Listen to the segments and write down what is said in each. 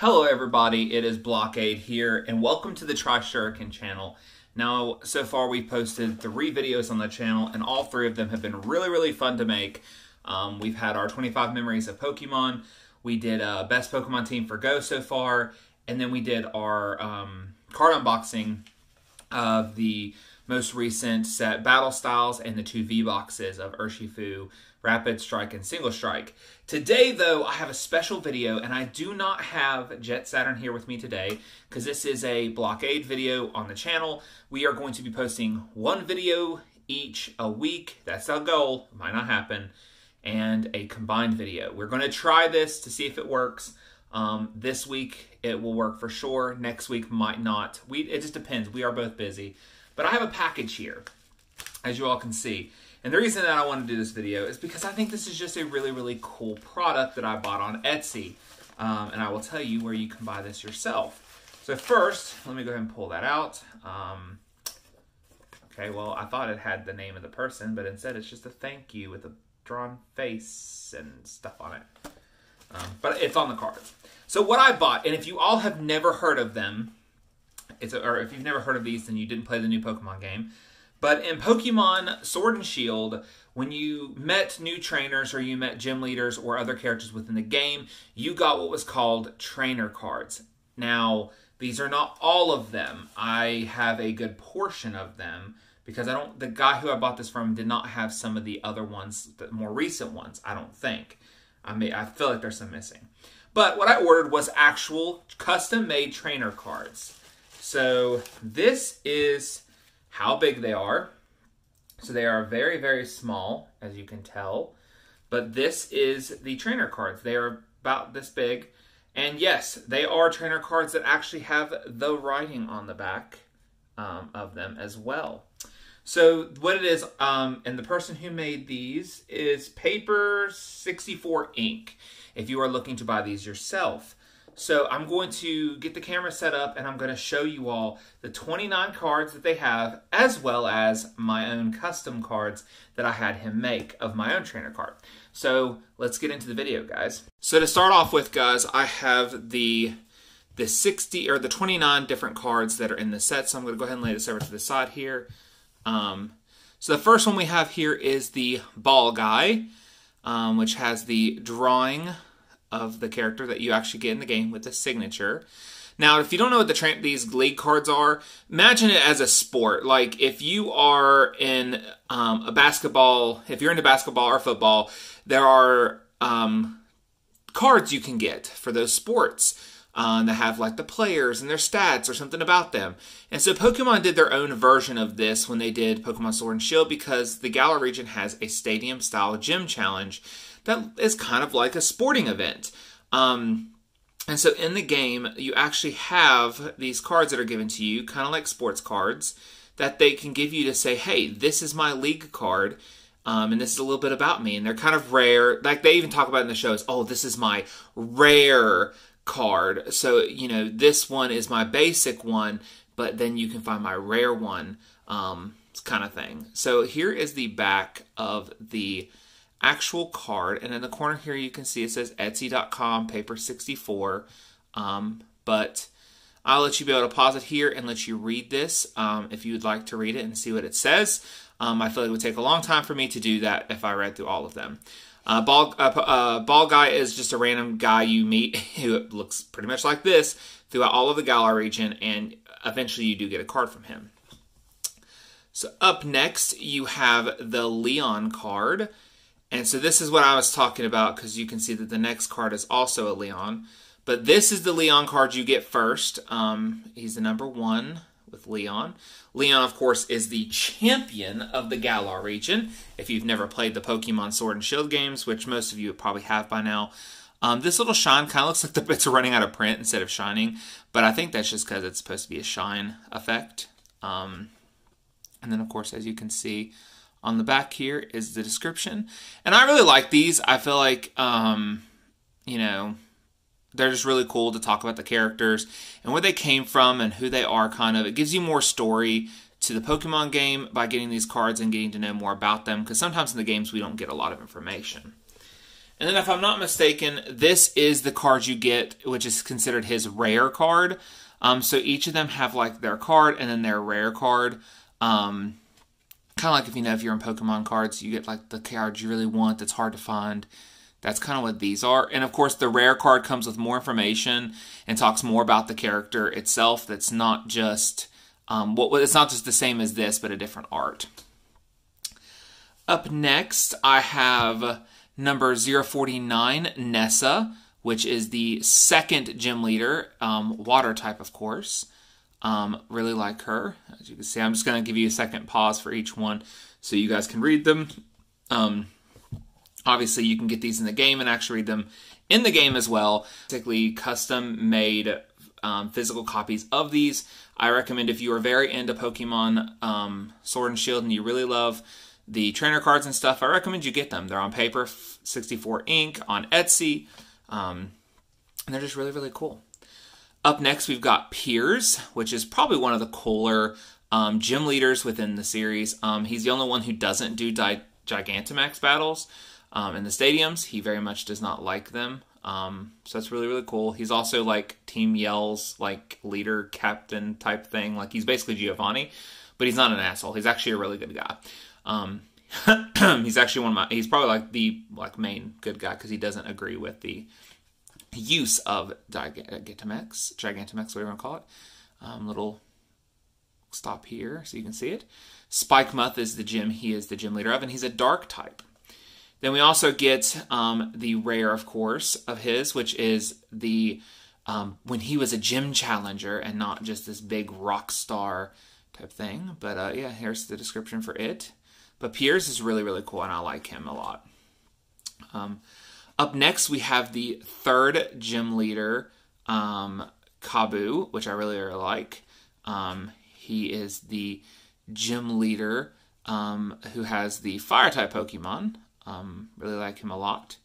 Hello everybody, it is Blockade here, and welcome to the Tri-Shuriken channel. Now, so far we've posted 3 videos on the channel, and all 3 of them have been really fun to make. We've had our 25 memories of Pokemon, we did best Pokemon team for Go so far, and then we did our card unboxing of the most recent set Battle Styles and the 2 V-Boxes of Urshifu, Rapid Strike, and Single Strike. Today, though, I have a special video, and I do not have JetSaturn here with me today, because this is a Blockade video on the channel. We are going to be posting 1 video each a week. That's our goal. It might not happen. And a combined video. We're going to try this to see if it works. This week, it will work for sure. Next week might not. It just depends. We are both busy. But I have a package here, as you all can see. And the reason that I want to do this video is because I think this is just a really cool product that I bought on Etsy. And I will tell you where you can buy this yourself. So first, let me go ahead and pull that out. Okay, well, I thought it had the name of the person, but instead it's just a thank you with a drawn face and stuff on it. But it's on the cards. So what I bought, and if you all have never heard of them, or if you've never heard of these, then you didn't play the new Pokemon game. But in Pokemon Sword and Shield, when you met new trainers or you met gym leaders or other characters within the game, you got what was called trainer cards. Now, these are not all of them. I have a good portion of them because the guy who I bought this from did not have some of the other ones, the more recent ones, I don't think. I feel like there's some missing. But what I ordered was actual custom-made trainer cards. So this is how big they are. So they are very small, as you can tell. But this is the trainer cards. They are about this big. And yes, they are trainer cards that actually have the writing on the back of them as well. So what it is, and the person who made these is Paper64Ink, if you are looking to buy these yourself. So I'm going to get the camera set up and I'm going to show you all the 29 cards that they have, as well as my own custom cards that I had him make of my own trainer card. So let's get into the video, guys. So to start off with, guys, I have the 29 different cards that are in the set. So I'm going to go ahead and lay this over to the side here. So the first one we have here is the Ball Guy, which has the drawing of the character that you actually get in the game with the signature. Now, if you don't know what these league cards are, imagine it as a sport. Like if you are in if you're into basketball or football, there are cards you can get for those sports that have like the players and their stats or something about them. And so Pokemon did their own version of this when they did Pokemon Sword and Shield, because the Galar region has a stadium-style gym challenge that is kind of like a sporting event. And so in the game, you actually have these cards that are given to you, kind of like sports cards, that they can give you to say, hey, this is my league card, and this is a little bit about me. And they're kind of rare. Like they even talk about in the shows, oh, this is my rare card. So, you know, this one is my basic one, but then you can find my rare one, kind of thing. So here is the back of the actual card, and in the corner here you can see it says Etsy.com Paper64, but I'll let you be able to pause it here and let you read this if you would like to read it and see what it says. I feel like it would take a long time for me to do that if I read through all of them. Ball Guy is just a random guy you meet who looks pretty much like this throughout all of the Galar region, and eventually you do get a card from him. So up next you have the Leon card. And so this is what I was talking about, because you can see that the next card is also a Leon. But this is the Leon card you get first. He's the number 1 with Leon. Leon, of course, is the champion of the Galar region. If you've never played the Pokemon Sword and Shield games, which most of you probably have by now. This little shine kind of looks like the bits are running out of print instead of shining. But I think that's just because it's supposed to be a shine effect. And then, of course, as you can see, on the back here is the description. And I really like these. I feel like, you know, they're just really cool to talk about the characters and where they came from and who they are, kind of. It gives you more story to the Pokemon game by getting these cards and getting to know more about them, because sometimes in the games we don't get a lot of information. And then if I'm not mistaken, this is the card you get, which is considered his rare card. So each of them have like their card and then their rare card. Kind of like if you're in Pokemon cards, you get like the cards you really want that's hard to find. That's kind of what these are. And of course, the rare card comes with more information and talks more about the character itself. That's not just it's not just the same as this, but a different art. Up next, I have number 049, Nessa, which is the second gym leader, water type, of course. Really like her. As you can see, I'm just going to give you a second pause for each one so you guys can read them. Obviously, you can get these in the game and actually read them in the game as well. Basically, custom-made physical copies of these. I recommend if you are very into Pokemon Sword and Shield and you really love the trainer cards and stuff, I recommend you get them. They're on Paper64Ink on Etsy, and they're just really, really cool. Up next, we've got Piers, which is probably one of the cooler gym leaders within the series. He's the only one who doesn't do Gigantamax battles in the stadiums. He very much does not like them. So that's really, really cool. He's also like Team Yell's like leader, captain type thing. Like he's basically Giovanni, but he's not an asshole. He's actually a really good guy. He's actually he's probably like the main good guy because he doesn't agree with the use of Gigantamax, whatever you want to call it. Little stop here so you can see it. Spikemuth is he is the gym leader of, and he's a dark type. Then we also get the rare, of course, of his, which is the when he was a gym challenger and not just this big rock star type thing. But yeah, here's the description for it. But Piers is really, really cool, and I like him a lot. Up next, we have the third gym leader, Kabu, which I really, really like. He is the gym leader who has the fire-type Pokemon. Really like him a lot.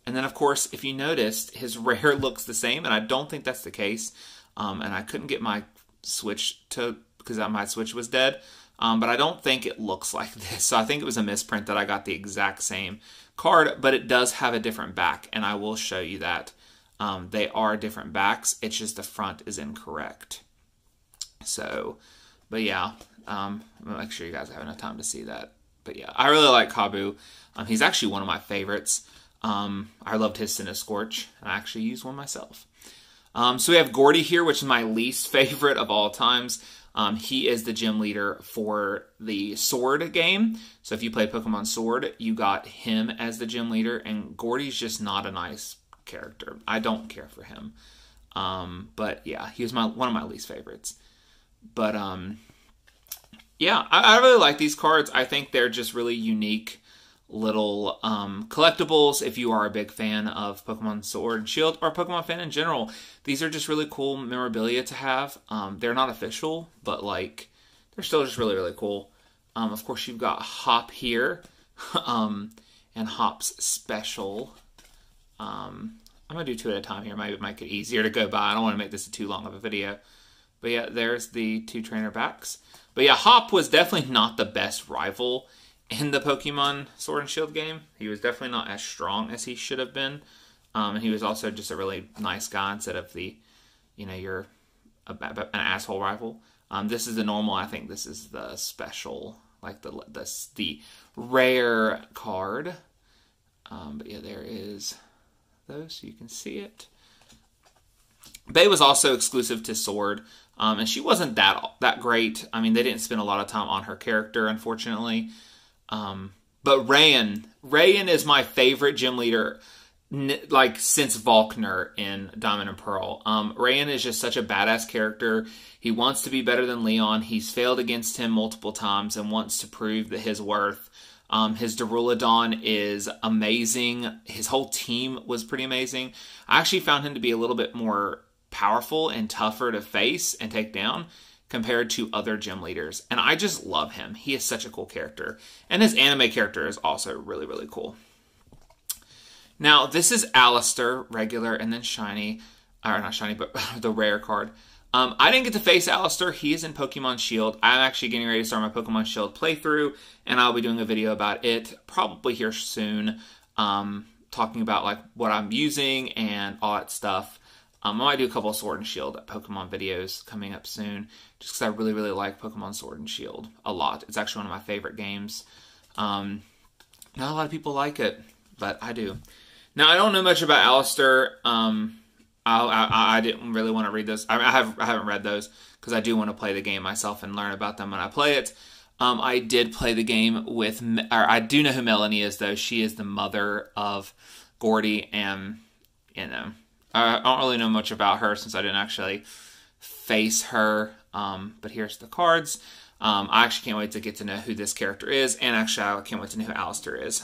And then, of course, if you noticed, his rare looks the same, and I don't think that's the case. And I couldn't get my Switch because my Switch was dead. But I don't think it looks like this. So I think it was a misprint that I got the exact same card, but it does have a different back, and I will show you that. They are different backs. It's just the front is incorrect. So, but yeah, I'm gonna make sure you guys have enough time to see that. But yeah, I really like Kabu. He's actually one of my favorites. I loved his Cinescorch, and I actually used one myself. So we have Gordy here, which is my least favorite of all times. He is the gym leader for the Sword game. So if you play Pokemon Sword, you got him as the gym leader, and Gordy's just not a nice character. I don't care for him. But yeah, he was one of my least favorites. But yeah, I really like these cards. I think they're just really unique little collectibles. If you are a big fan of Pokemon Sword and Shield or Pokemon fan in general, these are just really cool memorabilia to have. They're not official, but like they're still just really, really cool. Of course, you've got Hop here, and Hop's special. I'm gonna do two at a time here. Maybe make it easier to go by. I don't want to make this too long of a video. But yeah, there's the two trainer backs. But yeah, Hop was definitely not the best rival in the Pokemon Sword and Shield game. He was definitely not as strong as he should have been. And he was also just a really nice guy instead of the, you're an asshole rival. This is the normal. I think this is the special, like the rare card. But yeah, there is those, so you can see it. Bay was also exclusive to Sword, and she wasn't that great. I mean, they didn't spend a lot of time on her character, unfortunately. But Rayan is my favorite gym leader, like since Volkner in Diamond and Pearl. Rayan is just such a badass character. He wants to be better than Leon. He's failed against him multiple times and wants to prove that his worth. His Duraludon is amazing. His whole team was pretty amazing. I actually found him to be a little bit more powerful and tougher to face and take down compared to other gym leaders. And I just love him. He is such a cool character. And his anime character is also really, really cool. Now, this is Alistair, regular, and then shiny. Or not shiny, but the rare card. I didn't get to face Alistair. He is in Pokemon Shield. I'm actually getting ready to start my Pokemon Shield playthrough, and I'll be doing a video about it probably here soon. talking about like what I'm using and all that stuff. I might do a couple of Sword and Shield Pokemon videos coming up soon, just because I really, really like Pokemon Sword and Shield a lot. It's actually one of my favorite games. Not a lot of people like it, but I do. Now, I don't know much about Alistair. I didn't really want to read those. I haven't read those because I do want to play the game myself and learn about them when I play it. I did play the game with, or I do know who Melanie is, though. She is the mother of Gordy, and, you know, I don't really know much about her since I didn't actually face her. But here's the cards. I actually can't wait to get to know who this character is, and actually I can't wait to know who Alistair is.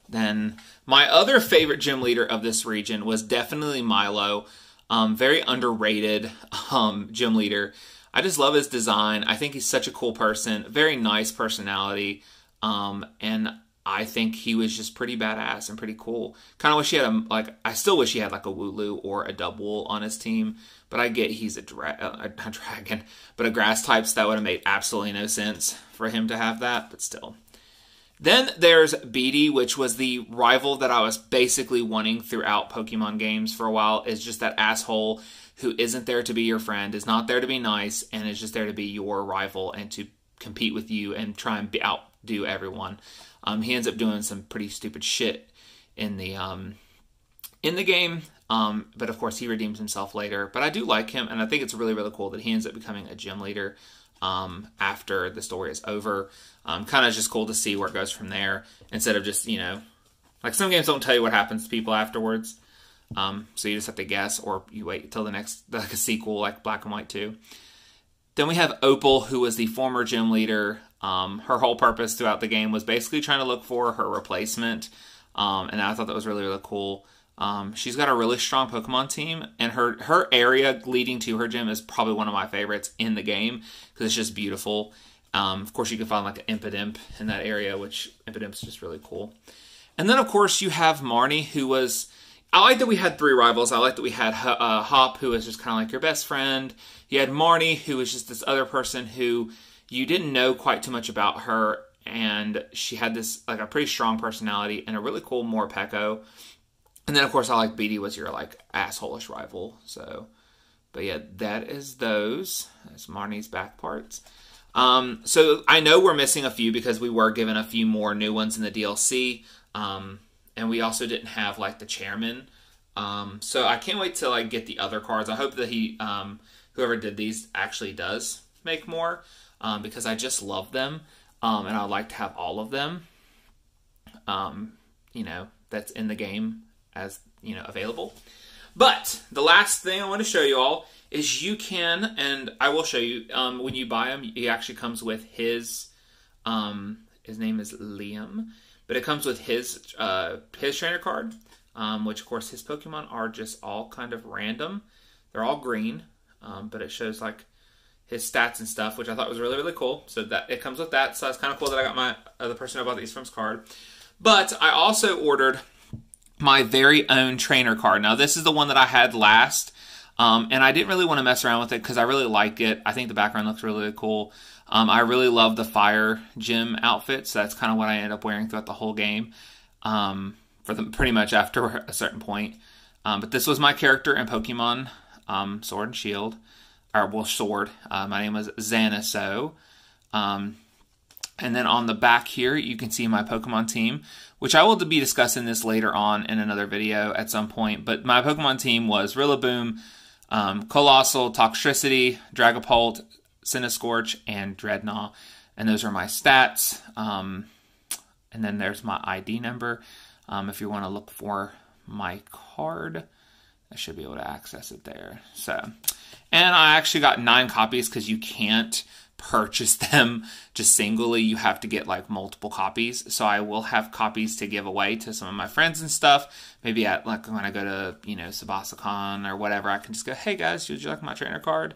Then my other favorite gym leader of this region was definitely Milo. Very underrated gym leader. I just love his design. I think he's such a cool person. Very nice personality. And I think he was just pretty badass and pretty cool. Kind of wish he had I still wish he had like a Wooloo or a Double on his team. But I get he's a dragon, but a grass type, so that would have made absolutely no sense for him to have that, but still. Then there's Beatty, which was the rival that I was basically wanting throughout Pokemon games for a while. Is just that asshole who isn't there to be your friend, is not there to be nice, and is just there to be your rival and to compete with you and try and outdo everyone. He ends up doing some pretty stupid shit in the game, but of course he redeems himself later. But I do like him, and I think it's really, really cool that he ends up becoming a gym leader after the story is over. Kind of just cool to see where it goes from there, instead of just, you know, like some games don't tell you what happens to people afterwards. So you just have to guess, or you wait until the next, like a sequel, like Black and White 2. Then we have Opal, who was the former gym leader. Her whole purpose throughout the game was basically trying to look for her replacement. And I thought that was really, really cool. She's got a really strong Pokemon team, and her area leading to her gym is probably one of my favorites in the game, because it's just beautiful. Of course, you can find like an Impidimp in that area, which Impidimp's just really cool. And then, of course, you have Marnie, who was... I like that we had three rivals. I like that we had Hop, who was just kind of like your best friend. You had Marnie, who was just this other person who you didn't know quite too much about her, and she had this, like, a pretty strong personality and a really cool Morpeko. And then, of course, I like Beatty was your, like, asshole-ish rival. So, but yeah, that is those. That's Marnie's back parts. So I know we're missing a few because we were given a few more new ones in the DLC. And we also didn't have, like, the chairman. So I can't wait to, like, get the other cards. I hope that whoever did these actually does make more. Because I just love them. And I'd like to have all of them. You know, that's in the game as, you know, available. But the last thing I want to show you all is you can, and I will show you, when you buy him, he actually comes with his name is Liam, but it comes with his trainer card, which of course his Pokemon are just all kind of random. They're all green, but it shows like his stats and stuff, which I thought was really, really cool. So that it comes with that. So it's kind of cool that I got my the person who bought these from's card. But I also ordered my very own trainer card. Now this is the one that I had last, and I didn't really want to mess around with it because I really like it. I think the background looks really, really cool. I really love the fire gym outfit, so that's kind of what I ended up wearing throughout the whole game, pretty much after a certain point. But this was my character in Pokemon Sword and Shield, or well, Sword. My name was Xanaso. And then on the back here, you can see my Pokemon team, which I will be discussing this later on in another video at some point. But my Pokemon team was Rillaboom, Colossal, Toxtricity, Dragapult, Cinescorch, and Dreadnought. And those are my stats. And then there's my ID number. If you want to look for my card, I should be able to access it there. So, and I actually got 9 copies because you can't purchase them just singly. You have to get like multiple copies. So I will have copies to give away to some of my friends and stuff. Maybe at like when I go to, you know, SabasaCon or whatever, I can just go, hey guys, would you like my trainer card?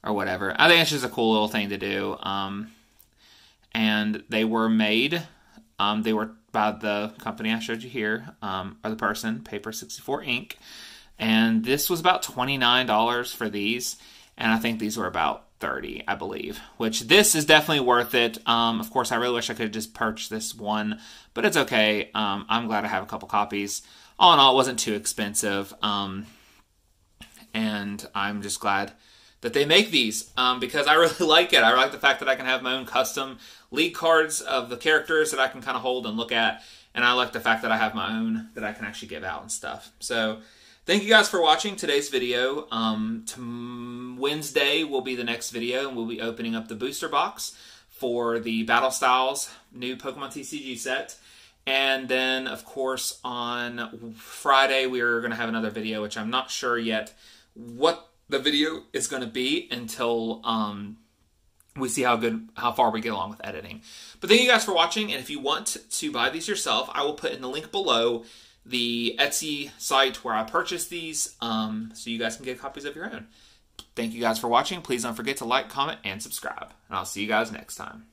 Or whatever. I think it's just a cool little thing to do. And they were made, they were by the company I showed you here, or the person, Paper64Ink. And this was about $29 for these. And I think these were about $30, I believe, which this is definitely worth it. Of course, I really wish I could have just purchased this one, but it's okay. I'm glad I have a couple copies. All in all, it wasn't too expensive, and I'm just glad that they make these, because I really like it. I like the fact that I can have my own custom league cards of the characters that I can kind of hold and look at, and I like the fact that I have my own that I can actually give out and stuff. So thank you guys for watching today's video. Wednesday will be the next video, and we'll be opening up the booster box for the Battle Styles new Pokemon TCG set. And then, of course, on Friday, we're going to have another video, which I'm not sure yet what the video is going to be until we see how far we get along with editing. But thank you guys for watching, and if you want to buy these yourself, I will put in the link below the Etsy site where I purchased these, so you guys can get copies of your own. Thank you guys for watching. Please don't forget to like, comment, and subscribe. And I'll see you guys next time.